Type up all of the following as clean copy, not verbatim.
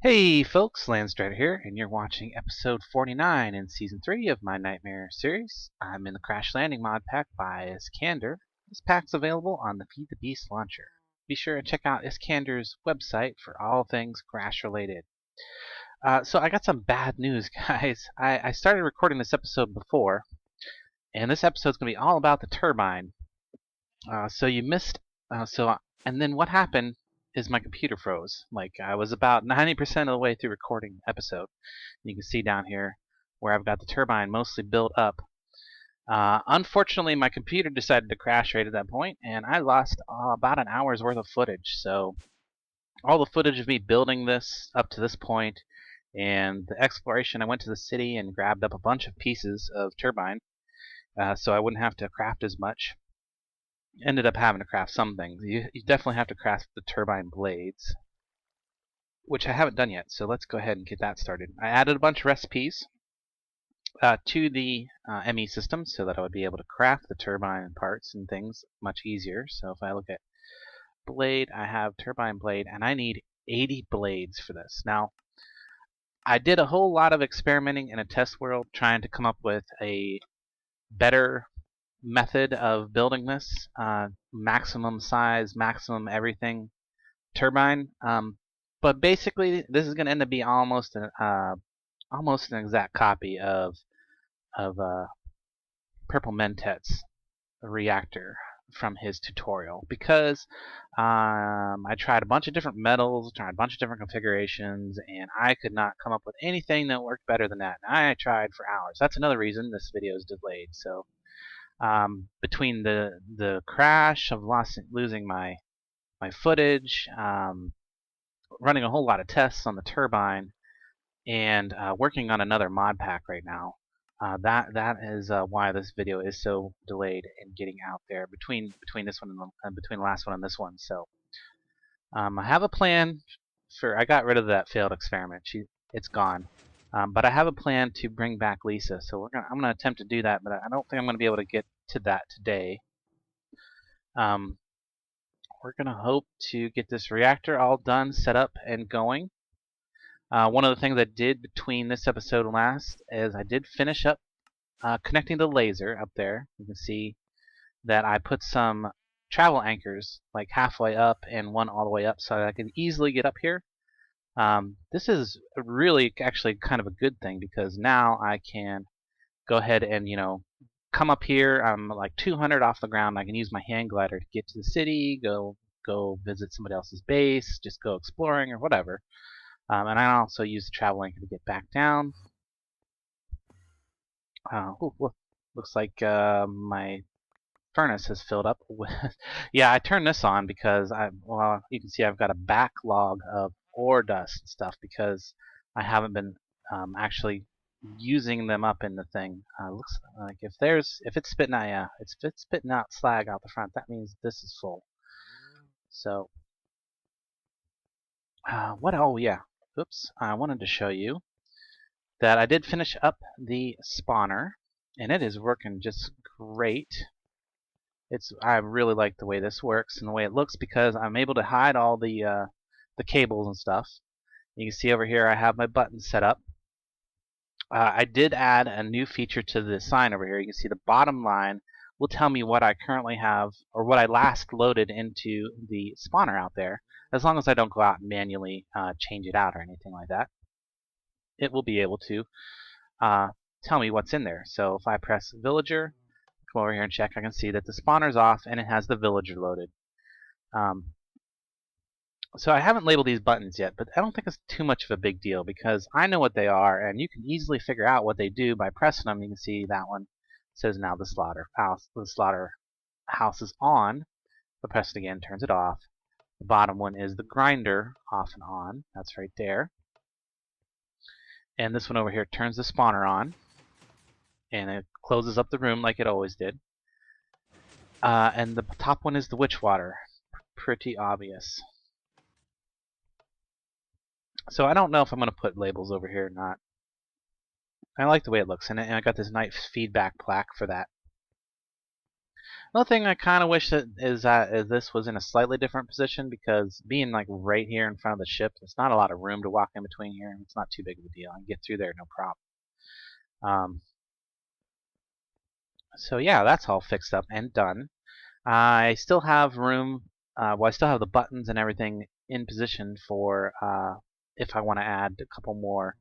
Hey folks, Landstryder here, and you're watching episode 49 in season 3 of my Nightmare series. I'm in the Crash Landing mod pack by Iskander. This pack's available on the Feed the Beast launcher. Be sure to check out Iskander's website for all things Crash related. So I got some bad news, guys. I started recording this episode before, and this episode's going to be all about the turbine. So you missed. And then what happened is my computer froze. Like I was about 90% of the way through recording the episode. You can see down here where I've got the turbine mostly built up. Unfortunately, my computer decided to crash right at that point, and I lost about an hour's worth of footage. So all the footage of me building this up to this point, and the exploration, I went to the city and grabbed up a bunch of pieces of turbine, so I wouldn't have to craft as much. Ended up having to craft some things. You definitely have to craft the turbine blades, which I haven't done yet, so let's go ahead and get that started. I added a bunch of recipes to the ME system so that I would be able to craft the turbine parts and things much easier. So if I look at blade, I have turbine blade, and I need 80 blades for this. Now, I did a whole lot of experimenting in a test world trying to come up with a better method of building this maximum size, maximum everything turbine. But basically, this is going to end up being almost an exact copy of Purple Mentet's reactor from his tutorial, because I tried a bunch of different metals, tried a bunch of different configurations, and I could not come up with anything that worked better than that. And I tried for hours. That's another reason this video is delayed. So between the crash of losing my footage, running a whole lot of tests on the turbine, and working on another mod pack right now, that is why this video is so delayed in getting out there between this one and between the last one and this one. So I have a plan for. I got rid of that failed experiment. It's gone. But I have a plan to bring back Lisa, so I'm gonna attempt to do that, but I don't think I'm gonna be able to get to that today. We're gonna hope to get this reactor all done, set up, and going. One of the things I did between this episode and last is I did finish up connecting the laser up there. You can see that I put some travel anchors like halfway up and one all the way up so that I can easily get up here. This is really actually kind of a good thing, because now I can go ahead and come up here. I'm like 200 off the ground. I can use my hand glider to get to the city, go visit somebody else's base, just go exploring or whatever. And I also use the travel anchor to get back down. Looks like my furnace has filled up with. Yeah, I turned this on because you can see I've got a backlog of ore dust and stuff because I haven't been actually using them up in the thing. Looks like if it's spitting out, if it's spitting out slag out the front, that means this is full. So what? Oh yeah. Oops. I wanted to show you that I did finish up the spawner, and it is working just great. I really like the way this works and the way it looks, because I'm able to hide all the cables and stuff. You can see over here I have my buttons set up. I did add a new feature to the sign over here. You can see the bottom line will tell me what I currently have, or what I last loaded into the spawner out there, as long as I don't go out and manually change it out or anything like that. It will be able to tell me what's in there. So if I press villager, come over here and check, I can see that the spawner's off and it has the villager loaded. So I haven't labeled these buttons yet, but I don't think it's too much of a big deal because I know what they are, and you can easily figure out what they do by pressing them. You can see that one says now the slaughterhouse is on. If I press it again, turns it off. The bottom one is the grinder, off and on. That's right there. And this one over here turns the spawner on, and it closes up the room like it always did. And the top one is the witch water. Pretty obvious. So I don't know if I'm going to put labels over here or not. I like the way it looks, and I got this nice feedback plaque for that. Another thing I kind of wish that is this was in a slightly different position, because being like right here in front of the ship, there's not a lot of room to walk in between here. It's not too big of a deal. I can get through there no problem. So yeah, that's all fixed up and done. I still have room. Well, I still have the buttons and everything in position for if I want to add a couple more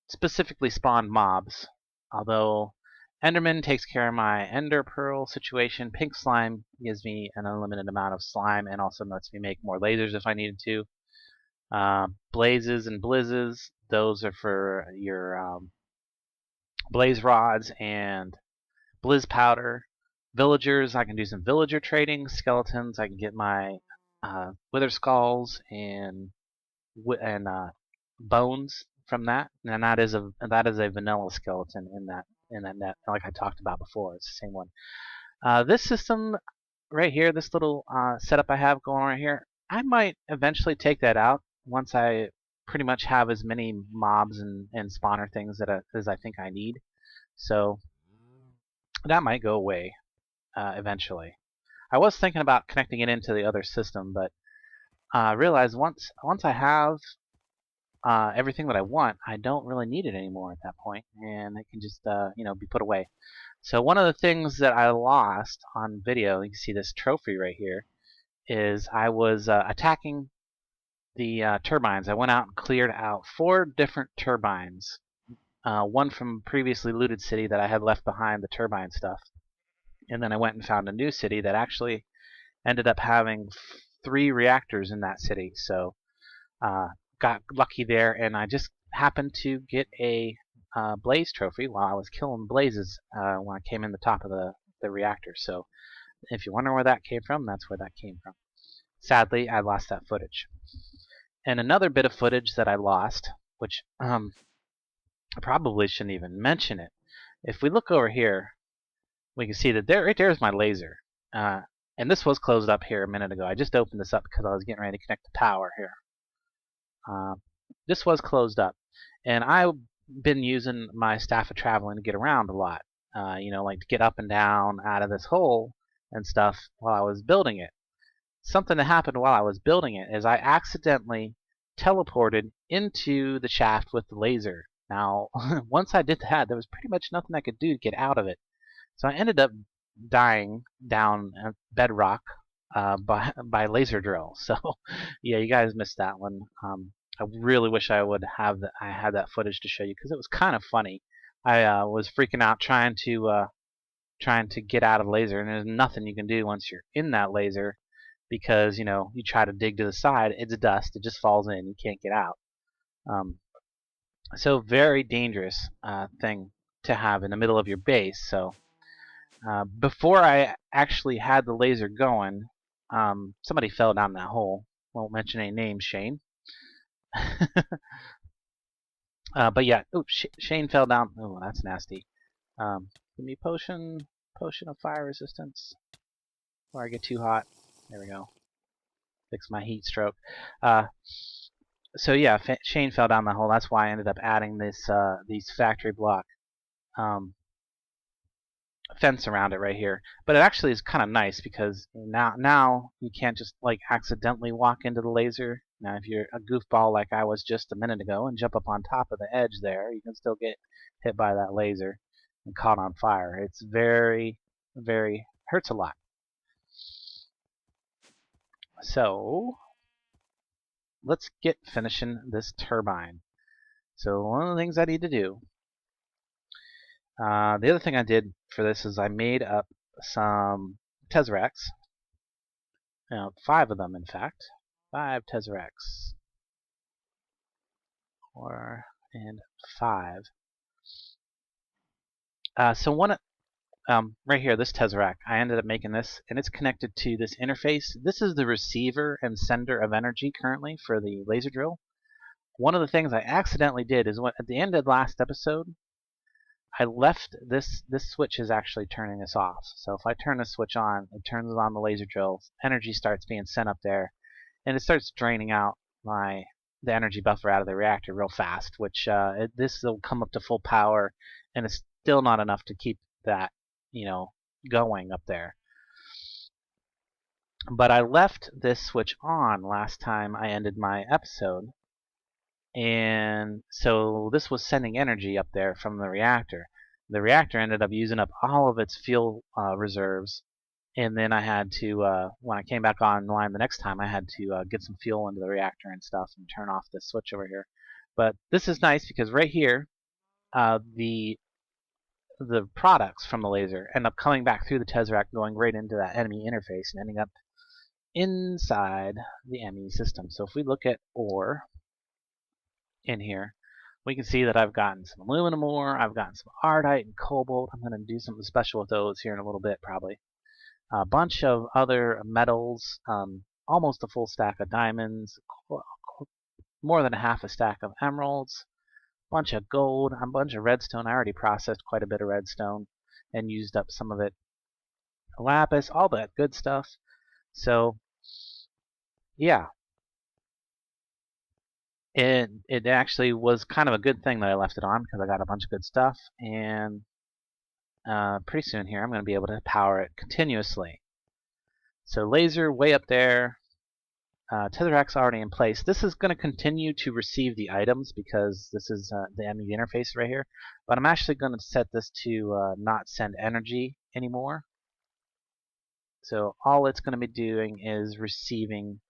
specifically spawned mobs. Although Enderman takes care of my Ender Pearl situation, Pink Slime gives me an unlimited amount of slime and also lets me make more lasers if I needed to. Blazes and Blizzes, those are for your blaze rods and blizz powder. Villagers, I can do some villager trading. Skeletons, I can get my wither skulls and bones from that, and that is a vanilla skeleton in that net, like I talked about before. It's the same one. This system right here, this little setup I have going on right here, I might eventually take that out once I pretty much have as many mobs and spawner things as I think I need. So that might go away eventually. I was thinking about connecting it into the other system, but I realized once I have everything that I want, I don't really need it anymore at that point, and it can just be put away. So one of the things that I lost on video, you can see this trophy right here, is I was attacking the turbines. I went out and cleared out 4 different turbines. One from previously looted city that I had left behind the turbine stuff, and then I went and found a new city that actually ended up having 3 reactors in that city. So got lucky there, and I just happened to get a blaze trophy while I was killing blazes when I came in the top of the reactor. So if you wonder where that came from, that's where that came from. Sadly, I lost that footage. And another bit of footage that I lost, which I probably shouldn't even mention it. If we look over here, we can see that right there is my laser. And this was closed up here a minute ago. I just opened this up because I was getting ready to connect the power here. This was closed up, and I've been using my staff of traveling to get around a lot. Like to get up and down out of this hole and stuff while I was building it. Something that happened while I was building it is I accidentally teleported into the shaft with the laser. Now, once I did that, there was pretty much nothing I could do to get out of it. So I ended up dying down bedrock by laser drill. So yeah, you guys missed that one. I really wish I had that footage to show you, because it was kind of funny. I was freaking out trying to get out of the laser, and there's nothing you can do once you're in that laser, because you try to dig to the side, it's dust, it just falls in, you can't get out. So very dangerous thing to have in the middle of your base. So before I actually had the laser going, somebody fell down that hole. Won't mention any names, Shane. But yeah, oops, Shane fell down. Oh, that's nasty. Give me potion of fire resistance. Before I get too hot. There we go. Fix my heat stroke. So yeah, Shane fell down the hole. That's why I ended up adding these factory block fence around it right here. But it actually is kind of nice, because now you can't just like accidentally walk into the laser. Now if you're a goofball like I was just a minute ago and jump up on top of the edge there, you can still get hit by that laser and caught on fire. It's very, very hurts a lot. So let's get finishing this turbine. So one of the things I need to do, the other thing I did for this is I made up some Tesseracts. 5 of them, in fact. 5 Tesseracts. 4 and 5. So one, right here, this Tesseract, I ended up making this, and it's connected to this interface. This is the receiver and sender of energy currently for the laser drill. One of the things I accidentally did is at the end of the last episode, I left this switch is actually turning this off. So if I turn this switch on, it turns on the laser drill, energy starts being sent up there, and it starts draining out the energy buffer out of the reactor real fast, which this will come up to full power, and it's still not enough to keep that going up there. But I left this switch on last time I ended my episode, and so this was sending energy up there from the reactor. The reactor ended up using up all of its fuel reserves, and then I had to, when I came back online the next time, I had to get some fuel into the reactor and stuff and turn off this switch over here. But this is nice because right here, the products from the laser end up coming back through the Tesseract, going right into that enemy interface and ending up inside the ME system. So if we look at ore in here, we can see that I've gotten some aluminum ore, I've gotten some ardite and cobalt. I'm going to do something special with those here in a little bit probably. A bunch of other metals, almost a full stack of diamonds, more than a half a stack of emeralds, a bunch of gold, a bunch of redstone. I already processed quite a bit of redstone and used up some of it. Lapis, all that good stuff. So yeah, it actually was kind of a good thing that I left it on because I got a bunch of good stuff, and pretty soon here I'm going to be able to power it continuously. So laser way up there, Tesseract's already in place. This is going to continue to receive the items because this is the ME interface right here, but I'm actually going to set this to not send energy anymore. So all it's going to be doing is receiving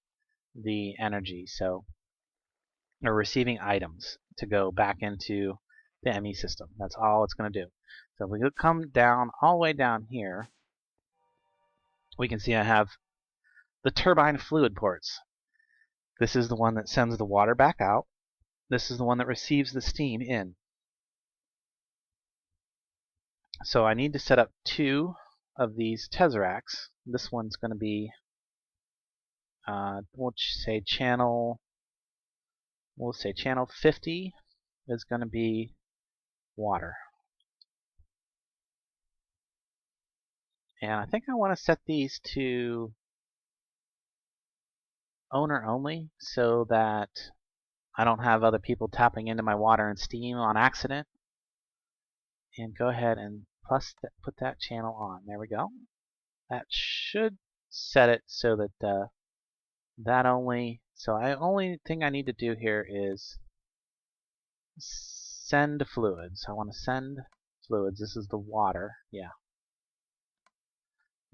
the energy, or receiving items to go back into the ME system. That's all it's going to do. So if we come down all the way down here, we can see I have the turbine fluid ports. This is the one that sends the water back out. This is the one that receives the steam in. So I need to set up 2 of these tesseracts. This one's going to be, we'll say channel 50 is going to be water. And I think I want to set these to owner only so that I don't have other people tapping into my water and steam on accident. And go ahead and put that channel on. There we go. That should set it so that that only. So only thing I need to do here is send fluids. I want to send fluids. This is the water. Yeah.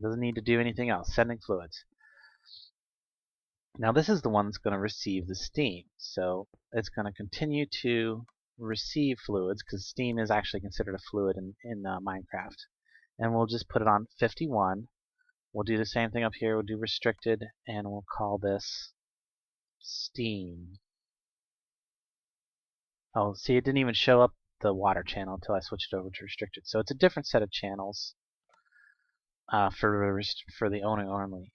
Doesn't need to do anything else. Sending fluids. Now this is the one that's going to receive the steam. So it's going to continue to receive fluids because steam is actually considered a fluid in Minecraft. And we'll just put it on 51. We'll do the same thing up here. We'll do restricted, and we'll call this steam. Oh, see, it didn't even show up the water channel until I switched it over to restricted. So it's a different set of channels for the owner only,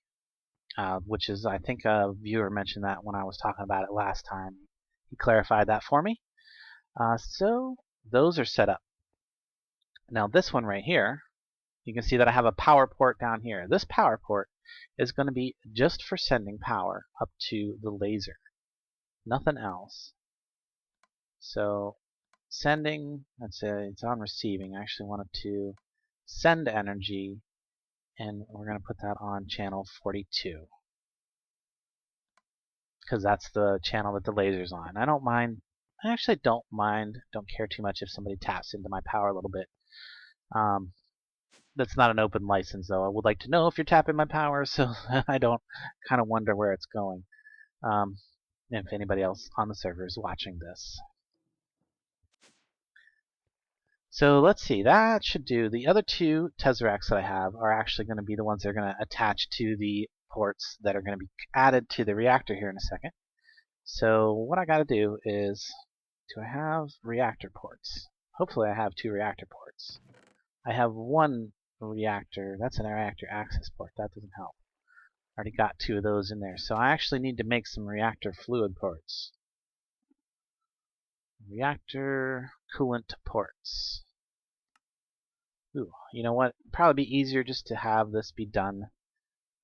which is, I think a viewer mentioned that when I was talking about it last time. He clarified that for me. So those are set up. Now this one right here, you can see that I have a power port down here. This power port is going to be just for sending power up to the laser. Nothing else. So sending, let's say it's on receiving. I actually wanted to send energy, and we're going to put that on channel 42 because that's the channel that the laser's on. I don't mind. I actually don't care too much if somebody taps into my power a little bit. That's not an open license, though. I would like to know if you're tapping my power, so I don't kind of wonder where it's going. If anybody else on the server is watching this. So let's see, that should do. The other 2 tesseracts that I have are actually going to be the ones that are going to attach to the ports that are going to be added to the reactor here in a second. So what I got to do is, do I have reactor ports? Hopefully I have 2 reactor ports. I have 1 reactor, that's an reactor access port, that doesn't help. I already got 2 of those in there, so I actually need to make some reactor fluid ports. Reactor coolant ports. Ooh, you know what? It'd probably be easier just to have this be done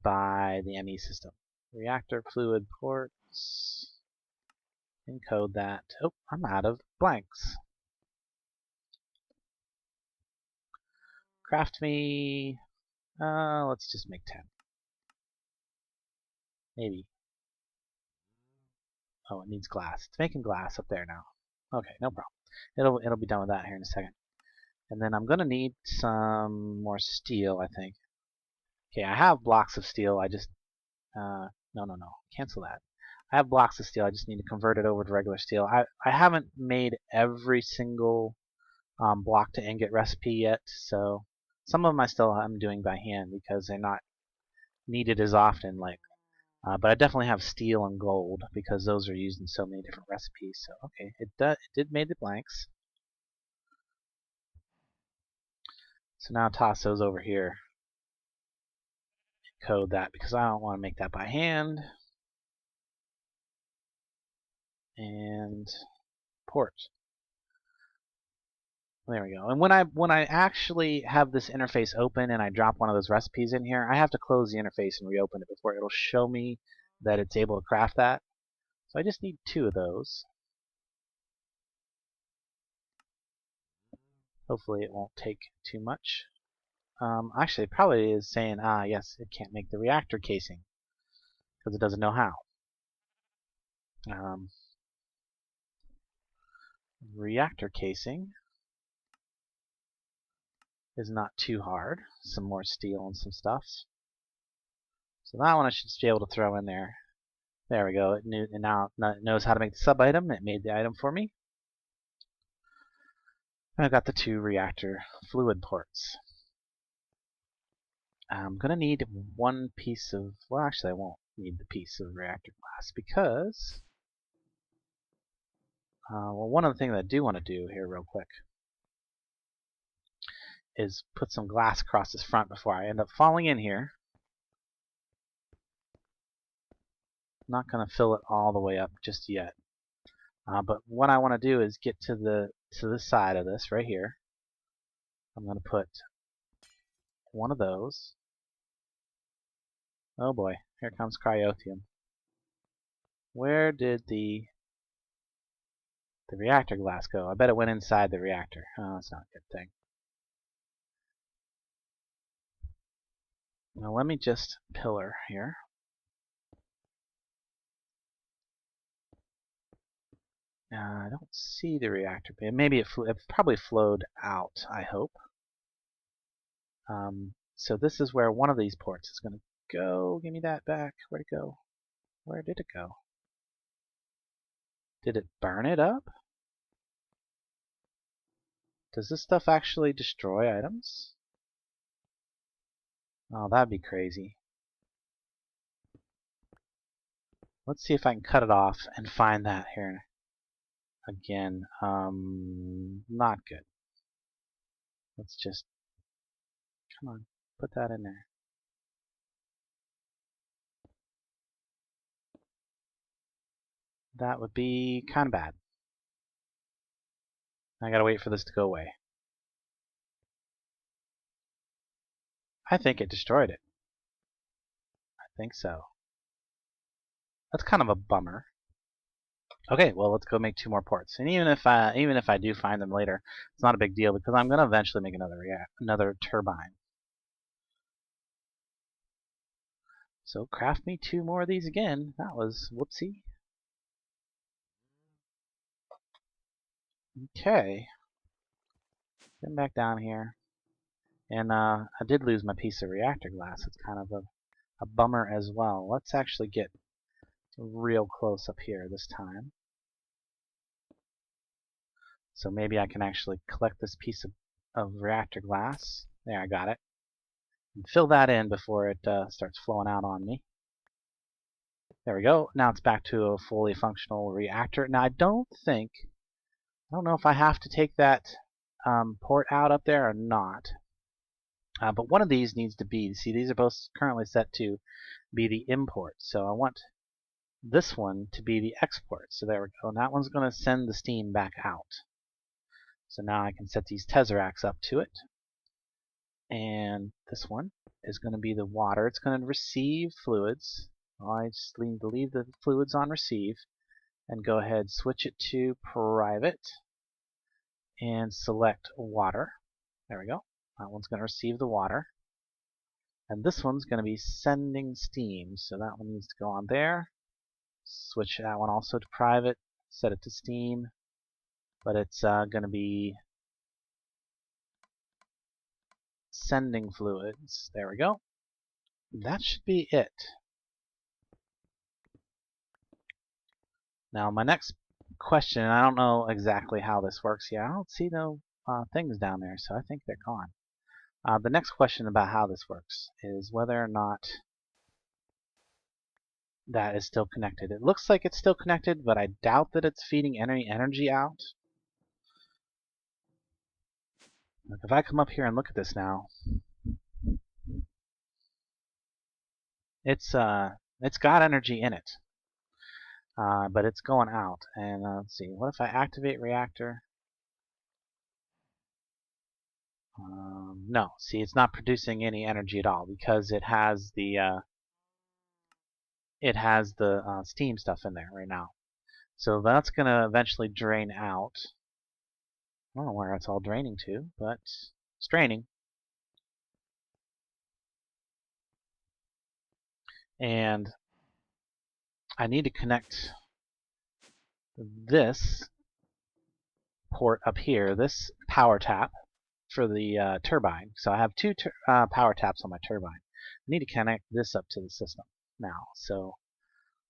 by the ME system. Reactor fluid ports. Encode that. Oh, I'm out of blanks. Craft me Let's just make 10. Maybe. Oh, it needs glass. It's making glass up there now. Okay, no problem. It'll be done with that here in a second. And then I'm gonna need some more steel, I think. Okay, I have blocks of steel. I just no. Cancel that. I have blocks of steel. I just need to convert it over to regular steel. I haven't made every single block to ingot recipe yet, so some of them I'm doing by hand because they're not needed as often. But I definitely have steel and gold because those are used in so many different recipes. So okay, it did made the blanks. So now toss those over here. Code that because I don't want to make that by hand. And port. There we go. And when I actually have this interface open and I drop one of those recipes in here, I have to close the interface and reopen it before it'll show me that it's able to craft that. So I just need 2 of those. Hopefully it won't take too much. Actually, it probably is saying, yes, it can't make the reactor casing because it doesn't know how. Reactor casing is not too hard. Some more steel and some stuff. So that one I should be able to throw in there. There we go. It now knows how to make the sub item. It made the item for me. And I've got the 2 reactor fluid ports. I'm going to need 1 piece of, well, actually I won't need the piece of reactor glass because, well, one of the things I do want to do here real quick is put some glass across this front before I end up falling in here. I'm not going to fill it all the way up just yet. But what I want to do is get to this side of this right here. I'm going to put one of those. Oh boy, here comes cryotheum. Where did the reactor glass go? I bet it went inside the reactor. Oh, that's not a good thing. Now let me just pillar here. I don't see the reactor. Maybe it probably flowed out, I hope. So this is where one of these ports is going to go. Give me that back. Where'd it go? Where did it go? Did it burn it up? Does this stuff actually destroy items? Oh, that'd be crazy. Let's see if I can cut it off and find that here again. Not good. Let's just, come on, put that in there. That would be kind of bad. I gotta wait for this to go away. I think it destroyed it. I think so. That's kind of a bummer. Okay, well let's go make 2 more ports. And even if I do find them later, it's not a big deal because I'm gonna eventually make another turbine. So craft me 2 more of these again. That was whoopsie. Okay. Getting back down here. And I did lose my piece of reactor glass. It's kind of a bummer as well. Let's actually get real close up here this time. So maybe I can actually collect this piece of reactor glass. There, I got it. And fill that in before it starts flowing out on me. There we go. Now it's back to a fully functional reactor. Now I don't know if I have to take that port out up there or not. But one of these needs to be, see, these are both currently set to be the import. So I want this one to be the export. So there we go. And that one's going to send the steam back out. So now I can set these tesseracts up to it. And this one is going to be the water. It's going to receive fluids. I just need to leave the fluids on receive and go ahead, switch it to private and select water. There we go. That one's going to receive the water. And this one's going to be sending steam, so that one needs to go on there. Switch that one also to private, set it to steam, but it's going to be sending fluids. There we go. That should be it. Now my next question, I don't know exactly how this works yet. I don't see no things down there, so I think they're gone. The next question about how this works is whether or not that is still connected. It looks like it's still connected, but I doubt that it's feeding any energy out. Like if I come up here and look at this now, it's got energy in it, but it's going out. And let's see, what if I activate Reactor? No, see, it's not producing any energy at all because it has the steam stuff in there right now. So that's going to eventually drain out. I don't know where it's all draining to, but it's draining. And I need to connect this port up here, this power tap for the turbine. So I have two power taps on my turbine. I need to connect this up to the system now. So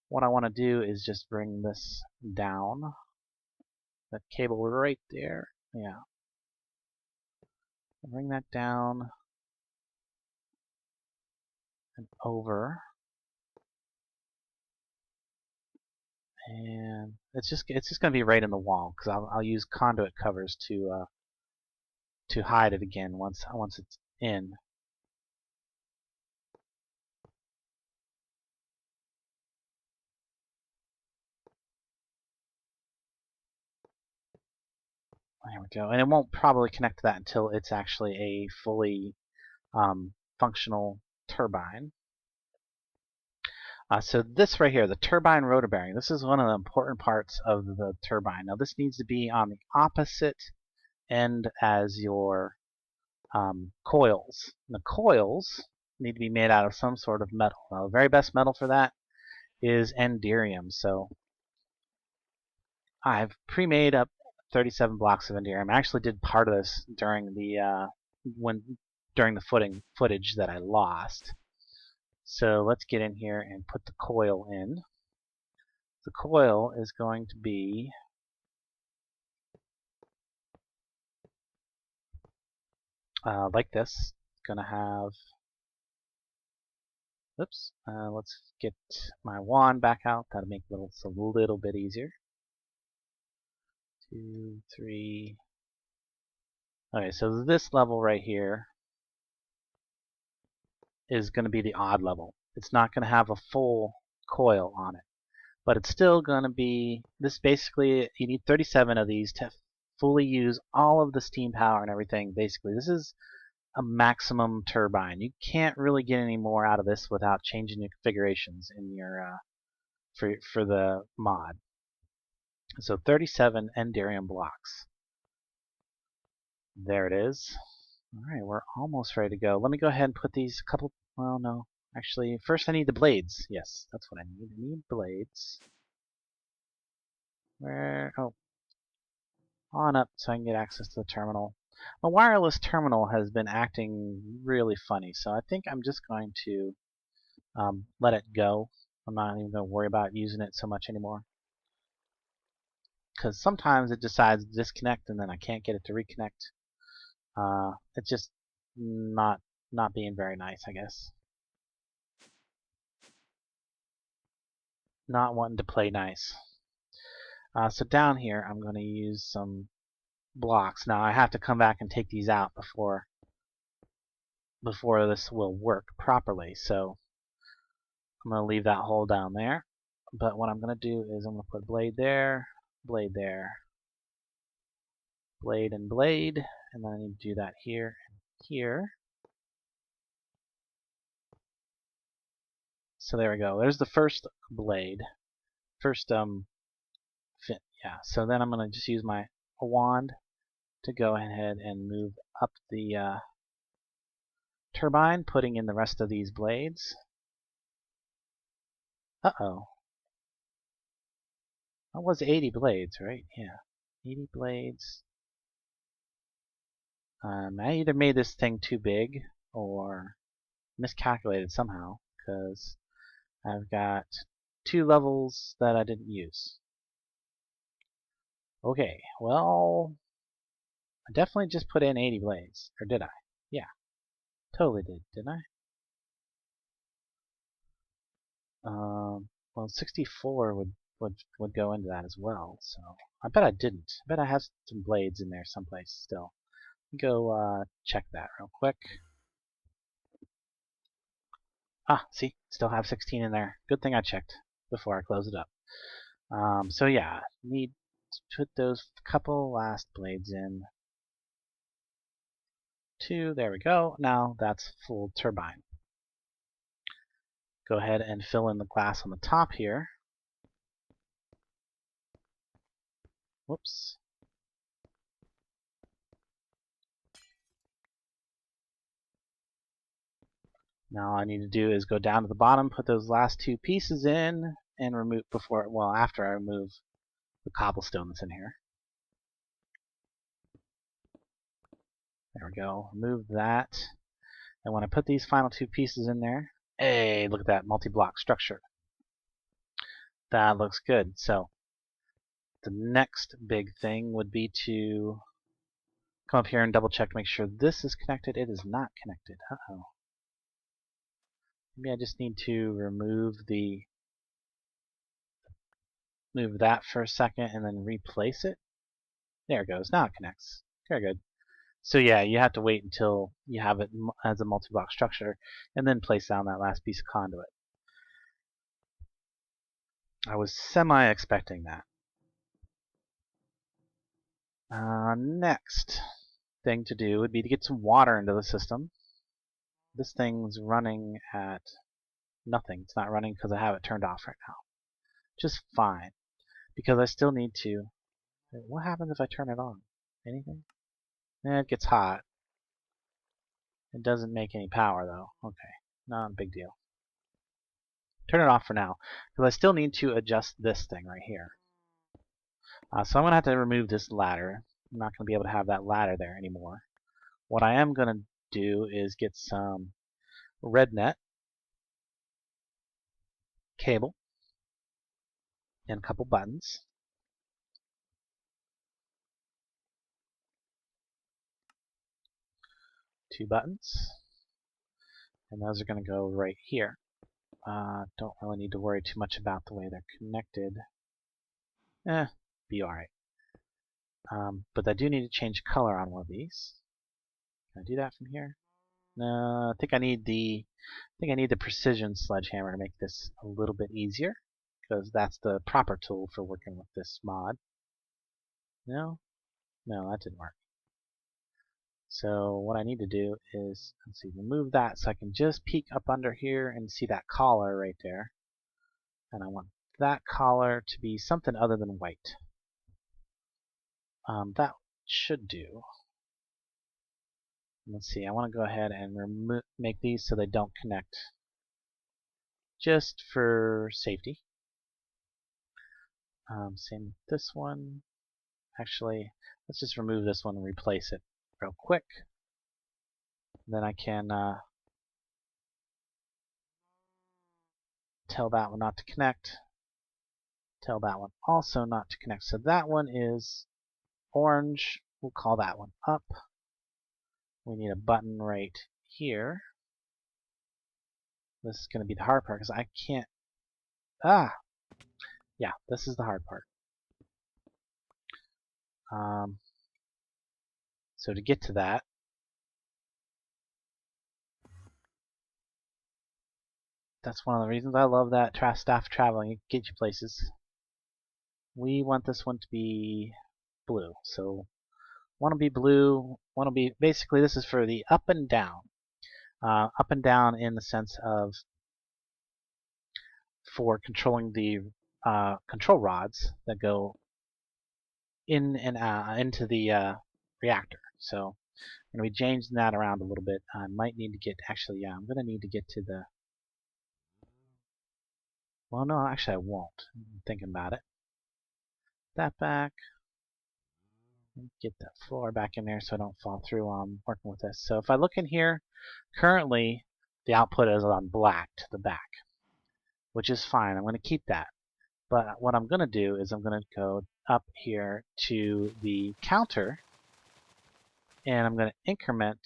what I want to do is just bring this down. That cable right there. Yeah. Bring that down and over. And it's just going to be right in the wall because I'll use conduit covers to hide it again once it's in. There we go. And it won't probably connect to that until it's actually a fully functional turbine. So this right here, the turbine rotor bearing, this is one of the important parts of the turbine. Now this needs to be on the opposite end as your coils. The coils need to be made out of some sort of metal. Now the very best metal for that is enderium. So I've pre-made up 37 blocks of enderium. I actually did part of this during the footage that I lost. So let's get in here and put the coil in. The coil is going to be like this. It's going to have, oops, let's get my wand back out. That'll make it a little bit easier. 2, 3. Okay, so this level right here is going to be the odd level. It's not going to have a full coil on it, but it's still going to be, this basically, you need 37 of these to fully use all of the steam power and everything. Basically, this is a maximum turbine. You can't really get any more out of this without changing your configurations in your for the mod. So 37 enderium blocks. There it is. Alright, we're almost ready to go. Let me go ahead and put these couple, well no, actually first I need the blades. Yes, that's what I need. I need blades. Where, oh, on up so I can get access to the terminal. My wireless terminal has been acting really funny, so I think I'm just going to let it go. I'm not even going to worry about using it so much anymore. Because sometimes it decides to disconnect and then I can't get it to reconnect. It's just not being very nice, I guess. Not wanting to play nice. So down here I'm going to use some blocks. Now I have to come back and take these out before this will work properly. So I'm going to leave that hole down there. But what I'm going to do is I'm going to put blade there, blade there, blade and blade, and then I need to do that here and here. So there we go. There's the first blade. First fin. Yeah. So then I'm going to just use my wand to go ahead and move up the Turbine, putting in the rest of these blades. Uh-oh. That was 80 blades, right? Yeah. 80 blades. I either made this thing too big or miscalculated somehow, because I've got 2 levels that I didn't use. Okay, well, I definitely just put in 80 blades. Or did I? Yeah, totally didn't I? Well, 64 would go into that as well, so I bet I didn't. I bet I have some blades in there someplace still. Go check that real quick. Ah, see, still have 16 in there. Good thing I checked before I close it up. So yeah, need to put those couple last blades in. 2, there we go. Now that's full turbine. Go ahead and fill in the glass on the top here. Whoops. Now all I need to do is go down to the bottom, put those last 2 pieces in, and remove after I remove the cobblestone that's in here. There we go. Remove that. And when I put these final 2 pieces in there, hey, look at that multi-block structure. That looks good. So the next big thing would be to come up here and double check to make sure this is connected. It is not connected. Uh-oh. Maybe I just need to remove that for a second and then replace it. There it goes. Now it connects. Very good. So yeah, you have to wait until you have it as a multi-block structure and then place down that last piece of conduit. I was semi-expecting that. Next thing to do would be to get some water into the system. This thing's running at nothing. It's not running because I have it turned off right now. Just fine. Because I still need to... What happens if I turn it on? Anything? It gets hot. It doesn't make any power though. Okay, not a big deal. Turn it off for now, because I still need to adjust this thing right here. So I'm going to have to remove this ladder. I'm not going to be able to have that ladder there anymore. What I am going to do is get some red net cable and a couple buttons. Two buttons. And those are going to go right here. Don't really need to worry too much about the way they're connected. Be alright. But I do need to change color on one of these. Can I do that from here? No, I think I need the precision sledgehammer to make this a little bit easier, because that's the proper tool for working with this mod. No, that didn't work. So what I need to do is, let's see, remove that so I can just peek up under here and see that collar right there. And I want that collar to be something other than white. That should do. Let's see, I want to go ahead and make these so they don't connect, just for safety. Same with this one. Actually, let's just remove this one and replace it real quick. Then I can tell that one not to connect. Tell that one also not to connect. So that one is orange. We'll call that one up. We need a button right here. This is going to be the hard part because I can't... Yeah, this is the hard part. So to get to that, that's one of the reasons I love that staff traveling. It gets you places. We want this one to be blue. So want to be blue, want to be... Basically, this is for the up and down. Up and down in the sense of for controlling the control rods that go in and into the reactor. So I'm going to be changing that around a little bit. I might need to get, actually, yeah, I'm going to need to get to the, well, no, actually I won't. I'm thinking about it. That back. Get that floor back in there so I don't fall through while I'm working with this. So if I look in here, currently the output is on black to the back, which is fine. I'm going to keep that. But what I'm going to do is I'm going to go up here to the counter, and I'm going to increment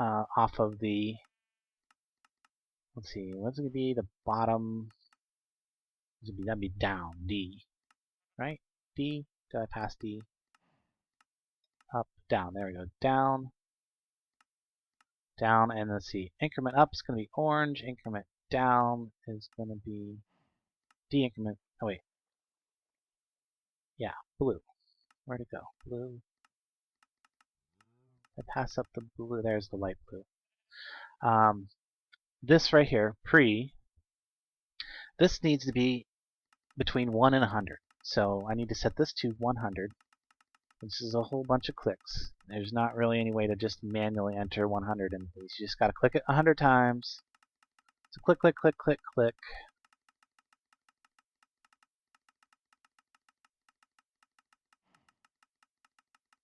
off of the, let's see, what's it going to be? The bottom, that'd be down, D, right? D, did I pass D? Up, down, there we go, down, down, and let's see, increment up is going to be orange, increment down is going to be D increment, oh wait, yeah, blue. Where'd it go? Blue. I pass up the blue, there's the light blue. This right here, this needs to be between 1 and 100. So I need to set this to 100. This is a whole bunch of clicks. There's not really any way to just manually enter 100 in these. You just got to click it 100 times. So click, click, click, click, click.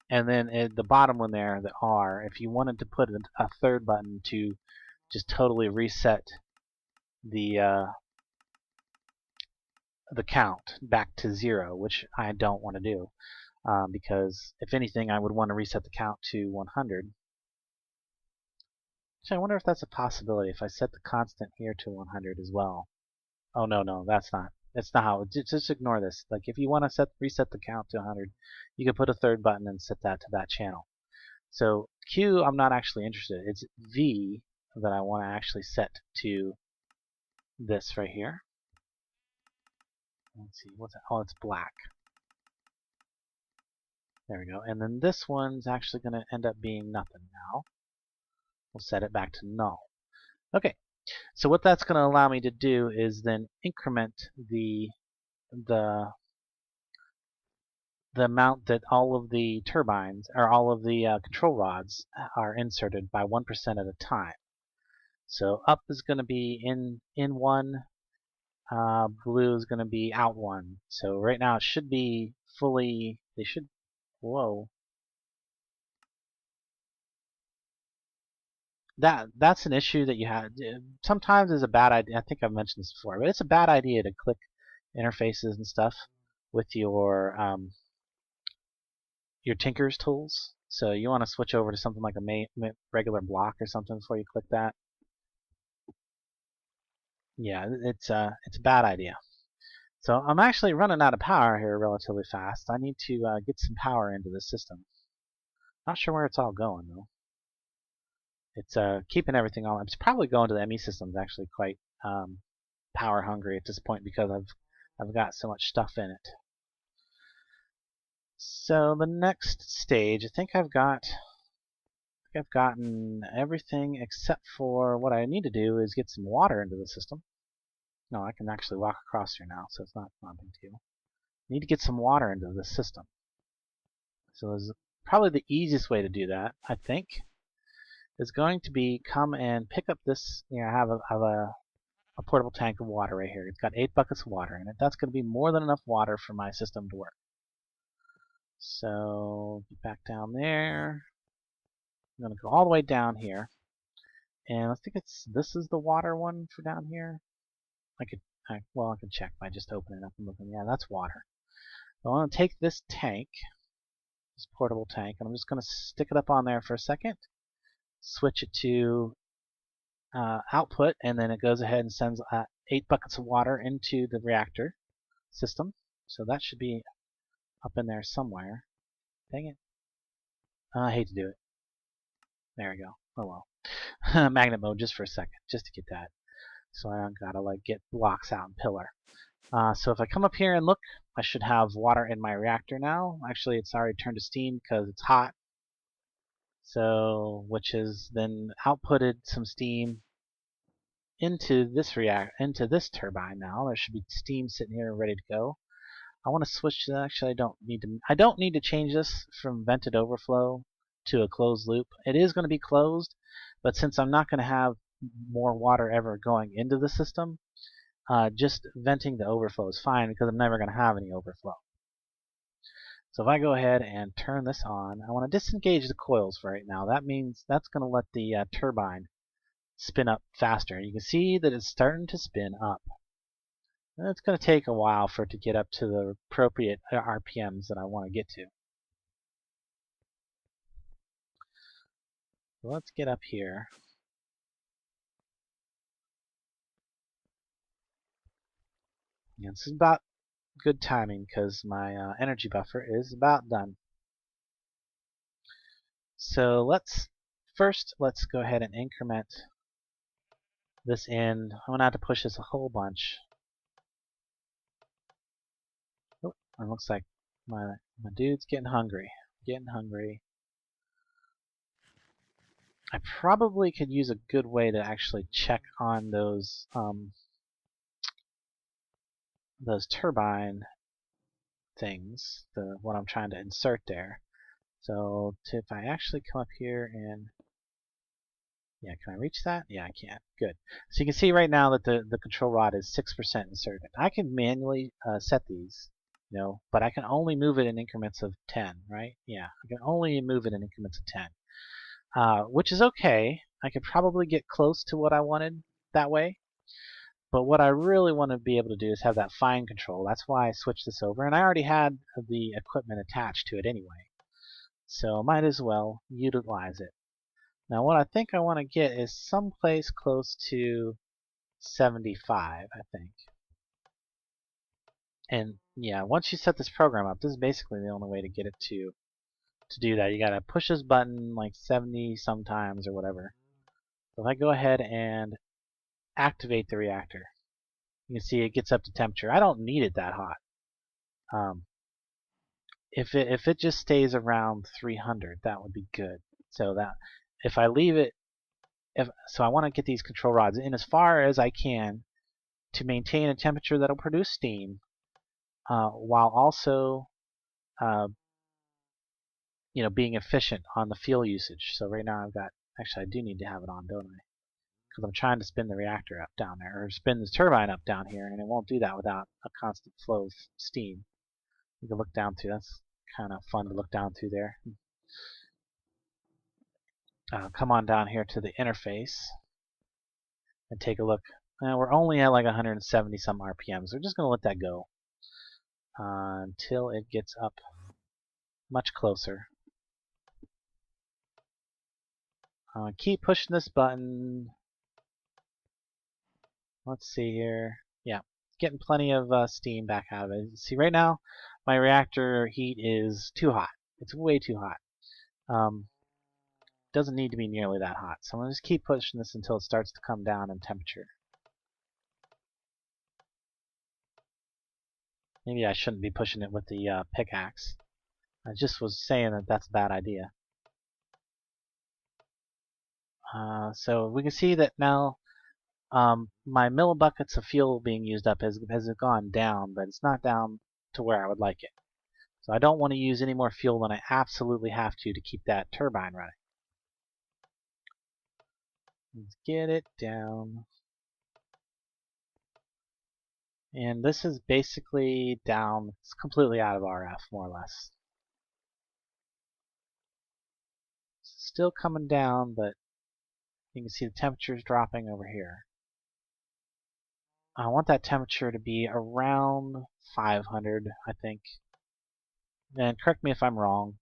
And then at the bottom one there, the R, if you wanted to put a third button to just totally reset the count back to 0, which I don't want to do, because if anything, I would want to reset the count to 100. So I wonder if that's a possibility if I set the constant here to 100 as well. Oh no, that's not how. Just ignore this. Like if you want to reset the count to 100, you can put a third button and set that to that channel. So Q, I'm not actually interested. It's V that I want to actually set to this right here. Let's see, what's that? Oh, it's black. There we go. And then this one's actually going to end up being nothing now. We'll set it back to null. Okay, so what that's going to allow me to do is then increment the amount that all of the turbines, or all of the control rods are inserted by 1% at a time. So up is going to be in 1, blue is going to be out 1. So right now it should be fully, they should, whoa. That's an issue that you have. Sometimes it's a bad idea. I think I've mentioned this before, but it's a bad idea to click interfaces and stuff with your Tinker's tools. So you want to switch over to something like a regular block or something before you click that. Yeah, it's a bad idea. So I'm actually running out of power here relatively fast. I need to get some power into the system. Not sure where it's all going though. It's keeping everything on. It's probably going to the ME systems actually quite power hungry at this point because I've got so much stuff in it. So the next stage, I think I've gotten everything except for what I need to do is get some water into the system. No, I can actually walk across here now, so it's not a big deal. I need to get some water into the system. So this is probably the easiest way to do that, I think, is going to be come and pick up this. You know, I have a portable tank of water right here. It's got 8 buckets of water in it. That's going to be more than enough water for my system to work. So get back down there. I'm going to go all the way down here. And I think this is the water one for down here. I can check by just opening it up and looking. Yeah, that's water. So I want to take this tank, this portable tank, and I'm just going to stick it up on there for a second. Switch it to output, and then it goes ahead and sends 8 buckets of water into the reactor system. So that should be up in there somewhere. Dang it. I hate to do it. There we go. Oh well. Magnet mode just for a second, just to get that. So I gotta like get blocks out and pillar. So if I come up here and look, I should have water in my reactor now. Actually, it's already turned to steam because it's hot. So, which has then outputted some steam into this turbine now. There should be steam sitting here ready to go. I want to switch to, actually I don't need to change this from vented overflow to a closed loop. It is going to be closed, but since I'm not going to have more water ever going into the system, just venting the overflow is fine because I'm never going to have any overflow. So if I go ahead and turn this on, I want to disengage the coils for right now. That means that's going to let the turbine spin up faster. You can see that it's starting to spin up. And it's going to take a while for it to get up to the appropriate RPMs that I want to get to. So let's get up here. And this is about good timing because my energy buffer is about done. So let's go ahead and increment this in. I'm going to have to push this a whole bunch. Oh, it looks like my dude's getting hungry. I probably could use a good way to actually check on those turbine things, what I'm trying to insert there. So if I actually come up here and yeah, can I reach that? Yeah, I can. Good. So you can see right now that the control rod is 6% inserted. I can manually set these, but I can only move it in increments of 10, right? Yeah, I can only move it in increments of 10, which is okay. I could probably get close to what I wanted that way. But what I really want to be able to do is have that fine control. That's why I switched this over. And I already had the equipment attached to it anyway. So I might as well utilize it. Now what I think I want to get is someplace close to 75, I think. And yeah, once you set this program up, this is basically the only way to get it to do that. You gotta push this button like 70 sometimes or whatever. So if I go ahead and activate the reactor, you can see it gets up to temperature. I don't need it that hot. If it just stays around 300, that would be good. So that if I leave it, so I want to get these control rods in as far as I can to maintain a temperature that'll produce steam, while also being efficient on the fuel usage. So right now actually I do need to have it on, don't I? Because I'm trying to spin the reactor up down there, or spin the turbine up down here, and it won't do that without a constant flow of steam. You can look down through. That's kind of fun to look down through there. Come on down here to the interface and take a look. We're only at like 170 some RPMs. We're just going to let that go until it gets up much closer. Keep pushing this button. Let's see here. Yeah, getting plenty of steam back out of it. See, right now my reactor heat is too hot. It's way too hot. Doesn't need to be nearly that hot. So I'm going to just keep pushing this until it starts to come down in temperature. Maybe I shouldn't be pushing it with the pickaxe. I just was saying that that's a bad idea. So we can see that now my millibuckets of fuel being used up has gone down, but it's not down to where I would like it. So I don't want to use any more fuel than I absolutely have to keep that turbine running. Let's get it down. And this is basically down. It's completely out of RF, more or less. It's still coming down, but you can see the temperature is dropping over here. I want that temperature to be around 500, I think. And correct me if I'm wrong.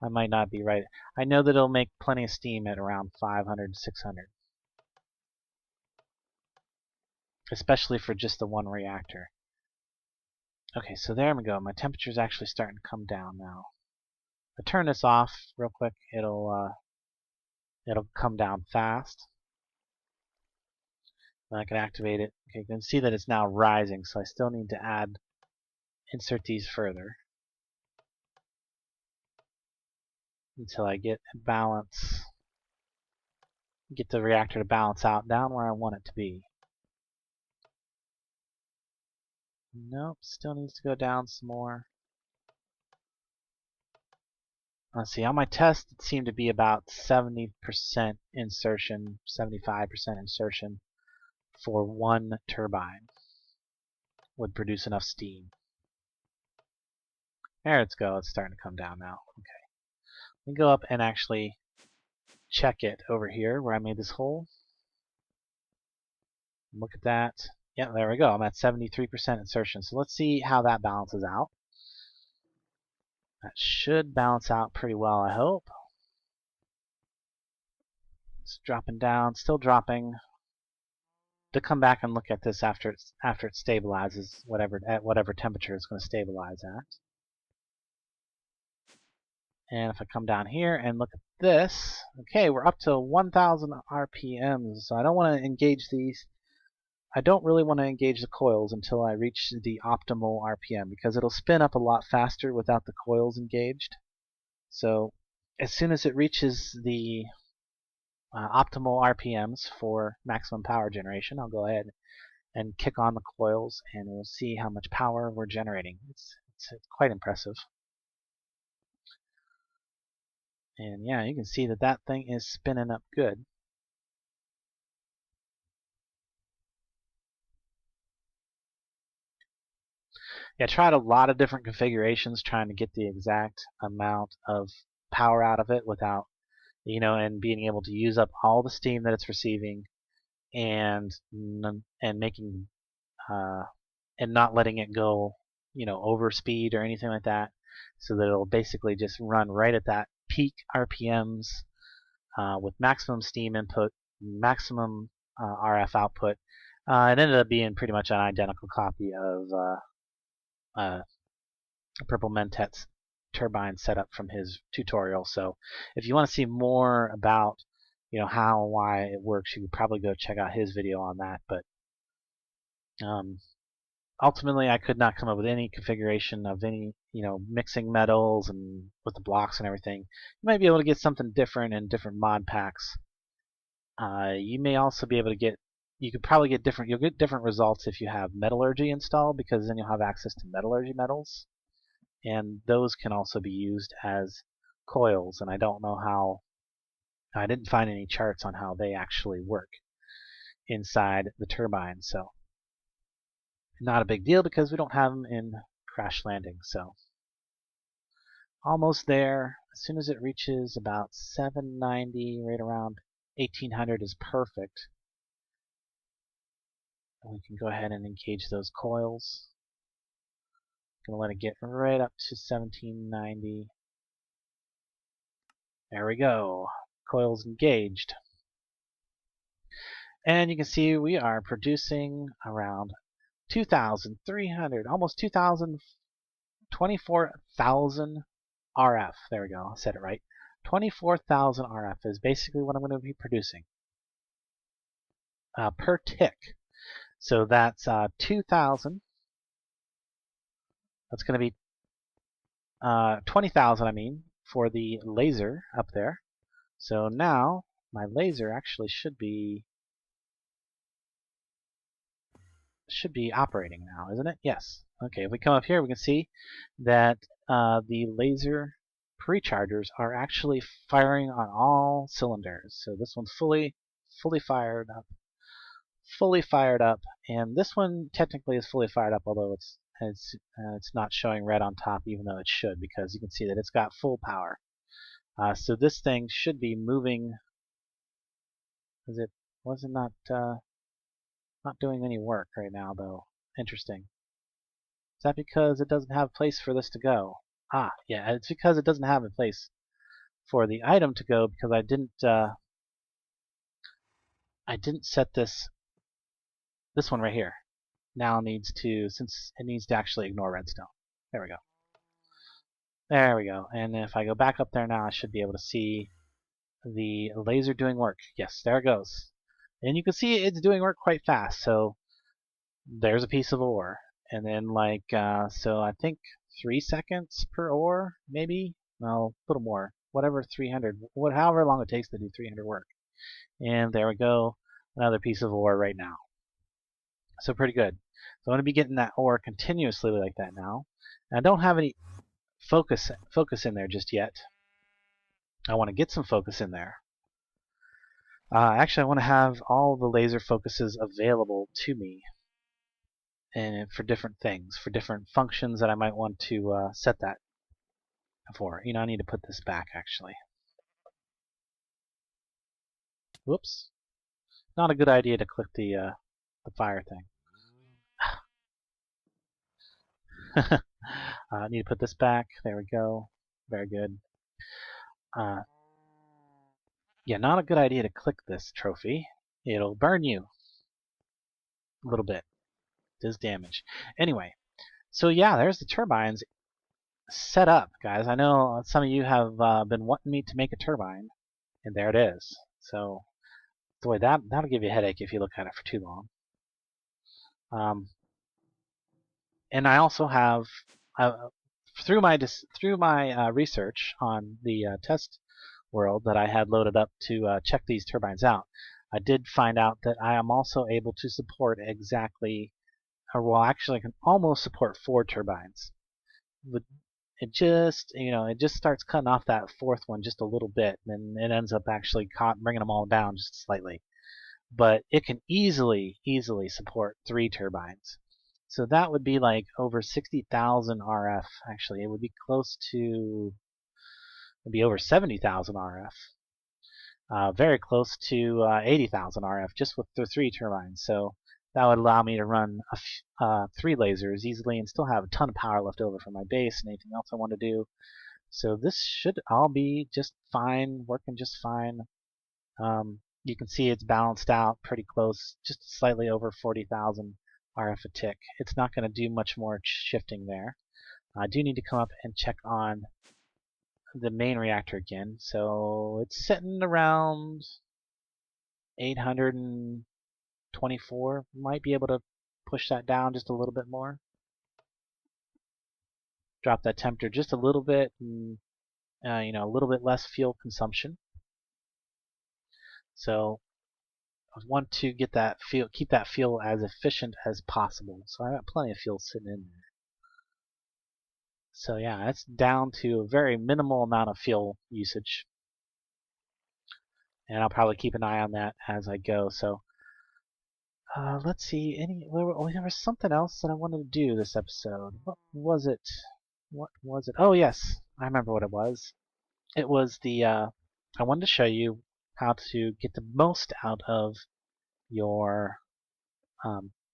I might not be right. I know that it'll make plenty of steam at around 500 to 600. Especially for just the one reactor. Okay, so there we go. My temperature is actually starting to come down now. If I turn this off real quick, it'll come down fast. Then I can activate it. Okay, you can see that it's now rising, so I still need to insert these further until I get a balance, get the reactor to balance out down where I want it to be. Nope, still needs to go down some more. Let's see, on my test it seemed to be about 70% insertion, 75% insertion for one turbine would produce enough steam. There it's go, it's starting to come down now. Okay. Let me go up and actually check it over here where I made this hole. Look at that. Yeah, there we go. I'm at 73% insertion. So let's see how that balances out. That should balance out pretty well, I hope. It's dropping down, still dropping. To come back and look at this after it stabilizes, at whatever temperature it's going to stabilize at. And if I come down here and look at this, okay, we're up to 1,000 RPMs. So I don't want to engage these. I don't really want to engage the coils until I reach the optimal RPM because it'll spin up a lot faster without the coils engaged. So as soon as it reaches the optimal RPMs for maximum power generation, I'll go ahead and kick on the coils and we'll see how much power we're generating. It's quite impressive. And yeah, you can see that that thing is spinning up good. Yeah, I tried a lot of different configurations trying to get the exact amount of power out of it without, and being able to use up all the steam that it's receiving and making and not letting it go, over speed or anything like that, so that it'll basically just run right at that peak RPMs with maximum steam input, maximum RF output. It ended up being pretty much an identical copy of Purple Mentet's turbine setup from his tutorial. So if you want to see more about how and why it works, you could probably go check out his video on that. But ultimately, I could not come up with any configuration of any mixing metals and with the blocks and everything. You might be able to get something different in different mod packs. You may also be able to get you'll get different results if you have metallurgy installed, because then you'll have access to metallurgy metals. And those can also be used as coils, and I don't know how. I didn't find any charts on how they actually work inside the turbine, so not a big deal because we don't have them in Crash Landing. So almost there. As soon as it reaches about 790, right around 1800 is perfect. And we can go ahead and engage those coils. Gonna let it get right up to 1790. There we go. Coils engaged. And you can see we are producing around 2,300, almost 2,000, 24,000 RF. There we go. I said it right. 24,000 RF is basically what I'm going to be producing per tick. So that's 2,000. That's going to be 20,000, I mean, for the laser up there. So now my laser actually should be operating now, isn't it? Yes. Okay, if we come up here, we can see that the laser prechargers are actually firing on all cylinders. So this one's fully fired up, and this one technically is fully fired up, although it's not showing red on top, even though it should, because you can see that it's got full power. So this thing should be moving. Was it not doing any work right now, though? Interesting. Is that because it doesn't have a place for this to go? Ah, yeah, it's because it doesn't have a place for the item to go, because I didn't set this one right here. Now needs to, since it needs to actually ignore redstone. There we go. There we go. And if I go back up there now, I should be able to see the laser doing work. Yes, there it goes. And you can see it's doing work quite fast. So there's a piece of ore. And then so I think 3 seconds per ore, maybe? No, a little more. Whatever, 300. However long it takes to do 300 work. And there we go. Another piece of ore right now. So pretty good. So I'm going to be getting that ore continuously like that now. And I don't have any focus in there just yet. I want to get some focus in there. Actually, I want to have all the laser focuses available to me, and for different things, for different functions that I might want to set that for. I need to put this back actually. Whoops. Not a good idea to click the fire thing. I need to put this back. There we go. Very good. Yeah, not a good idea to click this trophy. It'll burn you a little bit. Does damage. Anyway, so yeah, there's the turbines set up, guys. I know some of you have been wanting me to make a turbine, and there it is. So, boy, that'll give you a headache if you look at it for too long. And I also have, through my research on the test world that I had loaded up to check these turbines out, I did find out that I am also able to support exactly, or well, actually, I can almost support 4 turbines. It just starts cutting off that 4th one just a little bit, and it ends up actually bringing them all down just slightly. But it can easily support 3 turbines. So that would be like over 60,000 RF. Actually, it would be close to, it'd be over 70,000 RF. Very close to 80,000 RF just with the 3 turbines. So that would allow me to run 3 lasers easily and still have a ton of power left over for my base and anything else I want to do. So this should all be just fine, working just fine. You can see it's balanced out pretty close, just slightly over 40,000 RF a tick. It's not going to do much more shifting there. I do need to come up and check on the main reactor again. So it's sitting around 824. Might be able to push that down just a little bit more. Drop that temperature just a little bit, and a little bit less fuel consumption. So I want to get that fuel, keep that fuel as efficient as possible. So I got plenty of fuel sitting in there. So yeah, it's down to a very minimal amount of fuel usage. And I'll probably keep an eye on that as I go. So let's see. There was something else that I wanted to do this episode. What was it? What was it? Oh yes, I remember what it was. It was I wanted to show you how to get the most out of your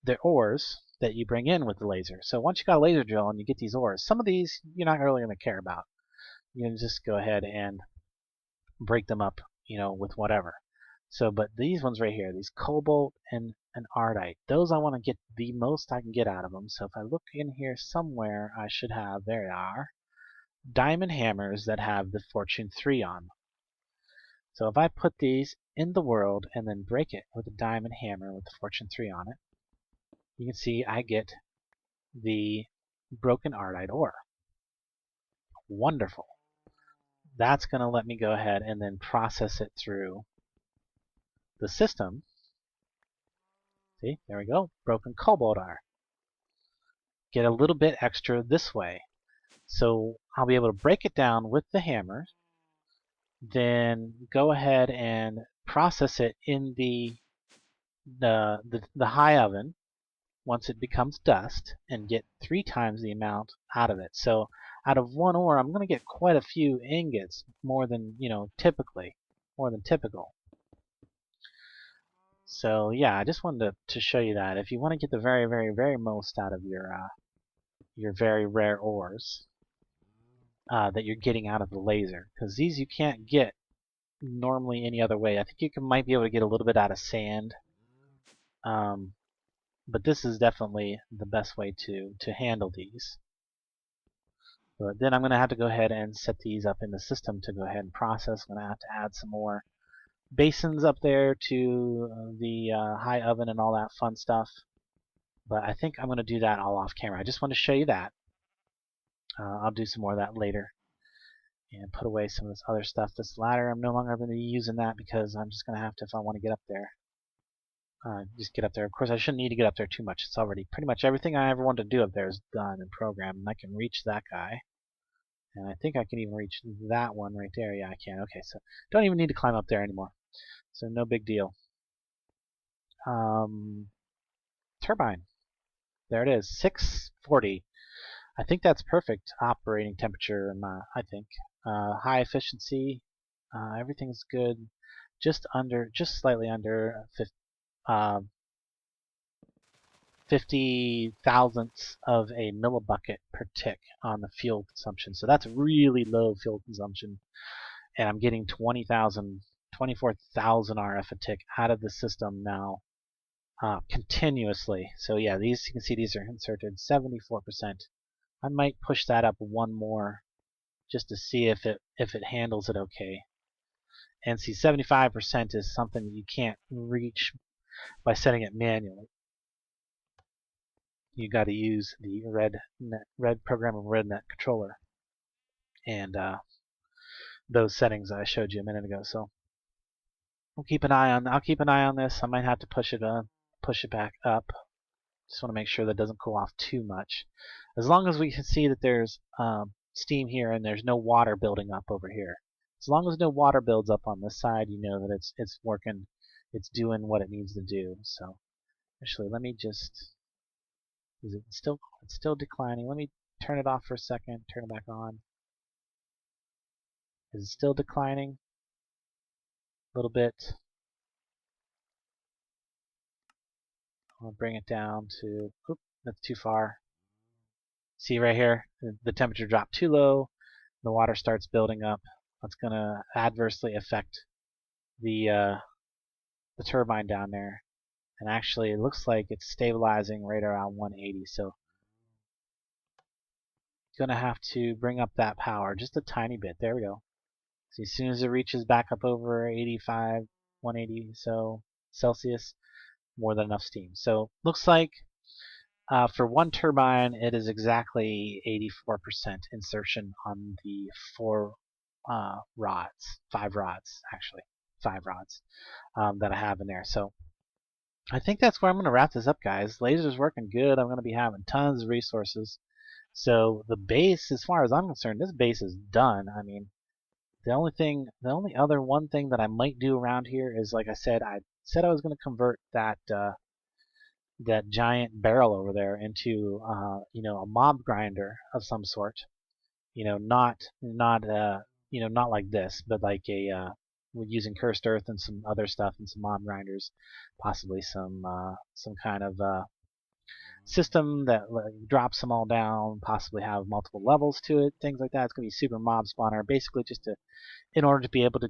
the ores that you bring in with the laser. So once you got a laser drill and you get these ores, some of these you're not really going to care about. You can just go ahead and break them up, with whatever. So, but these ones right here, these cobalt and ardite, those I want to get the most I can get out of them. So if I look in here somewhere, I should have, there they are, diamond hammers that have the Fortune 3 on. So if I put these in the world and then break it with a diamond hammer with the Fortune 3 on it, you can see I get the broken ardite ore. Wonderful. That's going to let me go ahead and then process it through the system. See, there we go, broken cobalt ore. Get a little bit extra this way. So I'll be able to break it down with the hammer, then go ahead and process it in the high oven once it becomes dust and get 3 times the amount out of it. So out of 1 ore, I'm going to get quite a few ingots, more than more than typical. So yeah, I just wanted to show you that if you want to get the very, very, very most out of your very rare ores that you're getting out of the laser, because these you can't get normally any other way. I think you might be able to get a little bit out of sand, but this is definitely the best way to handle these. But then I'm going to have to go ahead and set these up in the system to go ahead and process. I'm going to have to add some more basins up there to the high oven and all that fun stuff. But I think I'm going to do that all off camera. I just want to show you that. I'll do some more of that later and put away some of this other stuff. This ladder, I'm no longer going to be using that because I'm just going to have to, if I want to get up there, just get up there. Of course, I shouldn't need to get up there too much. It's already pretty much everything I ever wanted to do up there is done and programmed, and I can reach that guy. And I think I can even reach that one right there. Yeah, I can. Okay, so don't even need to climb up there anymore. So no big deal. Turbine. There it is, 640. I think that's perfect operating temperature. I think high efficiency. Everything's good. Just slightly under 50 thousandths of a millibucket per tick on the fuel consumption. So that's really low fuel consumption. And I'm getting 24,000 RF a tick out of the system now continuously. So yeah, you can see these are inserted 74%. I might push that up one more just to see if it handles it okay. And see, 75% is something you can't reach by setting it manually. You got to use the red programmable RedNet controller and those settings I showed you a minute ago. So I'll keep an eye on this. I might have to push it back up. Just want to make sure that doesn't cool off too much. As long as we can see that there's steam here and there's no water building up over here. As long as no water builds up on this side, you know that it's working, it's doing what it needs to do. So actually, let me just, is it still, it's still declining. Let me turn it off for a second, turn it back on. Is it still declining? A little bit. I'm gonna bring it down to, oop, that's too far. See right here, the temperature dropped too low. The water starts building up. That's going to adversely affect the turbine down there. And actually, it looks like it's stabilizing right around 180. So, going to have to bring up that power just a tiny bit. There we go. So as soon as it reaches back up over 85, 180 so Celsius, more than enough steam. So looks like for one turbine, it is exactly 84% insertion on the 5 rods actually, 5 rods that I have in there. So I think that's where I'm going to wrap this up, guys. Laser's working good. I'm going to be having tons of resources. So the base, as far as I'm concerned, this base is done. I mean, the only other one thing that I might do around here is, like I said I was going to convert that that giant barrel over there into a mob grinder of some sort. Not like this, but like a using cursed earth and some other stuff and some mob grinders, possibly some kind of system that drops them all down, possibly have multiple levels to it, things like that. It's going to be super mob spawner, basically just in order to be able to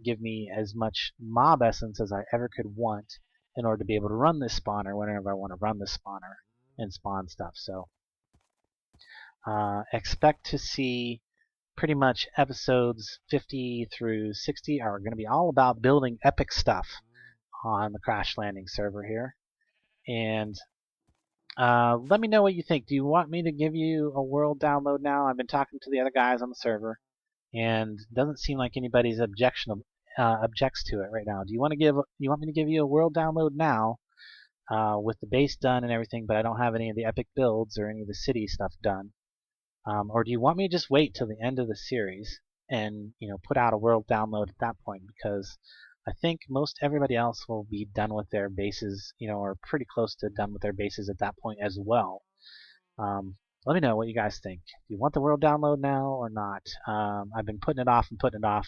give me as much mob essence as I ever could want in order to be able to run this spawner whenever I want to run this spawner and spawn stuff. So expect to see pretty much episodes 50 through 60 are going to be all about building epic stuff on the Crash Landing server here. And let me know what you think. Do you want me to give you a world download now? I've been talking to the other guys on the server, and it doesn't seem like anybody's objects to it right now. Do you want me to give you a world download now with the base done and everything, but I don't have any of the epic builds or any of the city stuff done? Or do you want me to just wait till the end of the series and put out a world download at that point? Because I think most everybody else will be done with their bases, or pretty close to done with their bases at that point as well. Let me know what you guys think. Do you want the world download now or not? I've been putting it off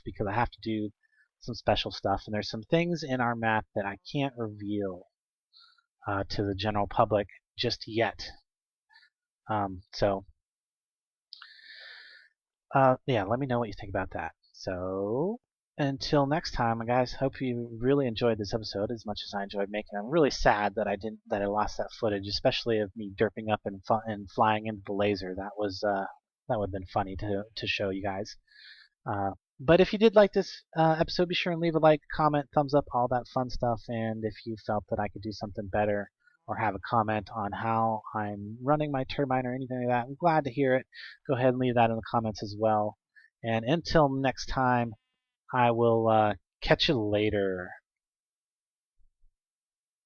because I have to do some special stuff, and there's some things in our map that I can't reveal to the general public just yet. Yeah, let me know what you think about that. So until next time, guys, hope you really enjoyed this episode as much as I enjoyed making it. I'm really sad that I lost that footage, especially of me derping up and flying into the laser. That would have been funny to show you guys. But if you did like this episode, be sure and leave a like, comment, thumbs up, all that fun stuff. And if you felt that I could do something better or have a comment on how I'm running my turbine or anything like that, I'm glad to hear it. Go ahead and leave that in the comments as well. And until next time, I will catch you later.